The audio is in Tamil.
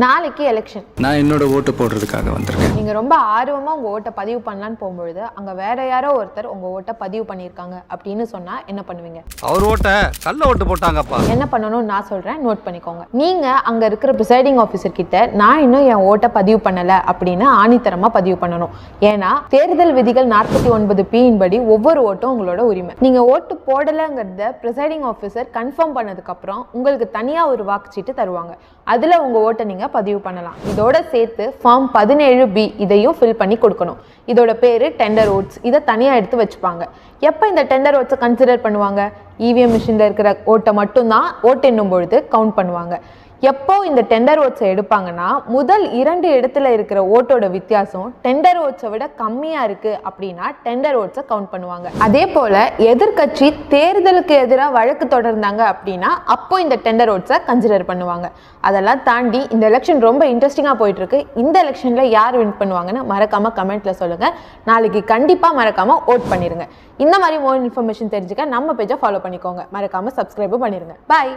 நாளைக்கு எலெக்ஷன். நான் என்னோட ஓட்டு போடுறதுக்காக வந்திருக்கேன். நீங்க ரொம்ப ஆர்வமா உங்க ஓட்டை பதிவு பண்ணலான்னு போகும்பொழுது அங்க வேற யாரோ ஒருத்தர் உங்க ஓட்டை பதிவு பண்ணியிருக்காங்க அப்படின்னு சொன்னா என்ன பண்ணுவீங்க? அவர் ஓட்ட கள்ள ஓட்டு போட்டாங்கப்பா. என்ன பண்ணணும்னு நான் சொல்றேன், நோட் பண்ணிக்கோங்க. நீங்க அங்க இருக்கிற பிரிசைடிங் ஆஃபீஸர் கிட்ட நான் இன்னும் என் ஓட்டை பதிவு பண்ணல அப்படின்னு ஆணித்தரமா பதிவு பண்ணணும். ஏன்னா தேர்தல் விதிகள் 49(p) படி ஒவ்வொரு ஓட்டும் உங்களோட உரிமை. நீங்க ஓட்டு போடலங்கிறத பிரிசைடிங் ஆஃபீஸர் கன்ஃபார்ம் பண்ணதுக்கு அப்புறம் உங்களுக்கு தனியா ஒரு வாக்குச்சீட்டு தருவாங்க. அதுல உங்க ஓட்டை நீங்க பதிவு பண்ணலாம். இதோட சேர்த்து ஃபார்ம் 17B இதையும் ஃபில் பண்ணி கொடுக்கணும். இதோட பேரு டெண்டர் ஓட்ஸ். இதை தனியா எடுத்து வச்சுப்பாங்க. எப்போ இந்த டெண்டர் ஓட்ஸை கன்சிடர் பண்ணுவாங்க? இவிஎம் மிஷின்ல இருக்கிற ஓட்டை மட்டும்தான் ஓட்டு எண்ணும் பொழுது கவுண்ட் பண்ணுவாங்க. எப்போ இந்த டெண்டர் ஓட்ஸை எடுப்பாங்கன்னா முதல் 2 இடத்துல இருக்கிற ஓட்டோட வித்தியாசம் டெண்டர் ஓட்ஸை விட கம்மியா இருக்கு அப்படின்னா டெண்டர் ஓட்ஸை கவுண்ட் பண்ணுவாங்க. அதே போல எதிர்கட்சி தேர்தலுக்கு எதிராக வழக்கு தொடர்ந்தாங்க அப்படின்னா அப்போ இந்த டெண்டர் ஓட்ஸை கன்சிடர் பண்ணுவாங்க. அதெல்லாம் தாண்டி இந்த எலெக்ஷன் ரொம்ப இன்ட்ரெஸ்டிங்காக போயிட்டு இருக்கு. இந்த எலெக்ஷன்ல யார் வின் பண்ணுவாங்கன்னு மறக்காம கமெண்ட்ல சொல்லுங்க. நாளைக்கு கண்டிப்பா மறக்காம ஓட் பண்ணிருங்க. இந்த மாதிரி மோர் இன்ஃபர்மேஷன் தெரிஞ்சுக்க நம்ம பேஜை ஃபாலோ பண்ணிக்கோங்க. மறக்காம சப்ஸ்கிரைபும் பண்ணிருங்க. பாய்.